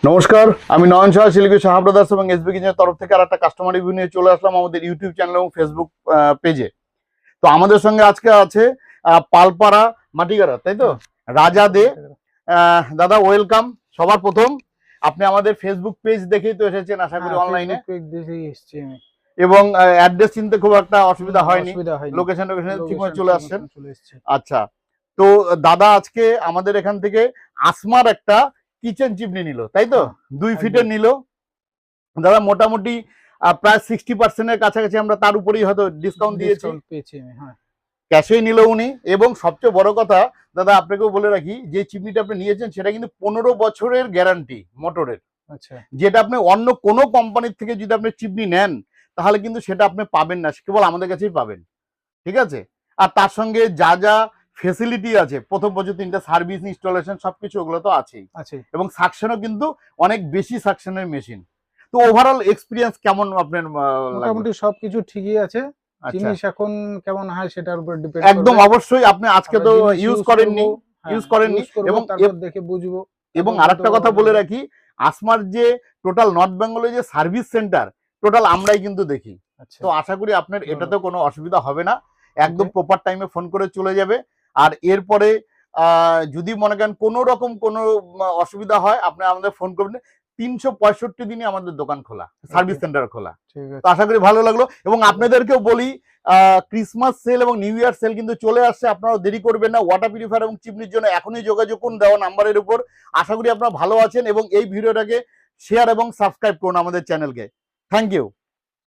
নমস্কার, আমি নয়ন শাহ, শিলিগুড়ি শাহ ব্রাদার্স এবং এসবি কিচেনের তরফ থেকে আর একটা কাস্টমার রিভিউ নিয়ে চলে আসলাম আমাদের ইউটিউব চ্যানেল এবং ফেসবুক পেজে। তো আমাদের সঙ্গে আজকে আছে পালপাড়া মাটিগাড়া, তাই তো? রাজা দে। দাদা ওয়েলকাম। সবার প্রথম আপনি আমাদের ফেসবুক পেজ দেখেই তো এসেছেন আশা করি অনলাইনে, এবং অ্যাড্রেস চিনতে খুব একটা অসুবিধা হয়নি, লোকেশন ঠিকমতো চলে আসছেন। আচ্ছা, তো দাদা আজকে আমাদের এখান থেকে আসমার একটা কিচেন চিমনি নিল, তাই তো? 2 ফিটের নিল দাদা। মোটামুটি প্রায় 60% এর কাছাকাছি আমরা তার উপরেই হয়তো ডিসকাউন্ট দিয়েছি, ক্যাশেই নিল উনি। এবং সবচেয়ে বড় কথা দাদা, আপনাকেও বলে রাখি, যে চিমনিটা আপনি নিয়েছেন সেটা কিন্তু 15 বছরের গ্যারান্টি মোটরের। আচ্ছা, যেটা আপনি অন্য কোনো কোম্পানির থেকে যদি আপনি চিমনি নেন তাহলে কিন্তু সেটা আপনি পাবেন না, কেবল আমাদের কাছেই পাবেন, ঠিক আছে? আর তার সঙ্গে যা যা ফেসিলিটি আছে, প্রথম বছর 3টা সার্ভিস, ইনস্টলেশন, সবকিছু ওগুলো তো আছেই। এবং সাকশনও কিন্তু অনেক বেশি সাকশনের মেশিন। তো ওভারঅল এক্সপিরিয়েন্স কেমন আপনার? মোটামুটি সবকিছু ঠিকই আছে। জিনিস এখন কেমন হয় সেটার উপর ডিপেন্ড করবে। একদম অবশ্যই। আপনি আজকে তো ইউজ করেননি এবং তারপর দেখে বুঝবো। এবং আরেকটা কথা বলে রাখি, আসমার যে টোটাল নর্থ বেঙ্গলে যে সার্ভিস সেন্টার টোটাল আমরাই কিন্তু দেখি। তো আশা করি আপনার এটাতে কোনো অসুবিধা হবে না, একদম প্রপার টাইমে ফোন করে চলে যাবে। আর এরপরে যদি মনে করেন কোনো রকম কোনো অসুবিধা হয়, আপনি আমাদের ফোন করবেন। 365 দিনই আমাদের দোকান খোলা, সার্ভিস সেন্টার খোলা। তো আশা করি ভালো লাগলো। এবং আপনাদেরকেও বলি, ক্রিসমাস সেল এবং নিউ ইয়ার সেল কিন্তু চলে আসছে, আপনারা দেরি করবেন না। ওয়াটার পিউরিফায়ার এবং চিমনির জন্য এখনই যোগাযোগ করুন দেওয়া নাম্বারের উপর। আশা করি আপনারা ভালো আছেন এবং এই ভিডিওটাকে শেয়ার এবং সাবস্ক্রাইব করুন আমাদের চ্যানেলকে। Thank you.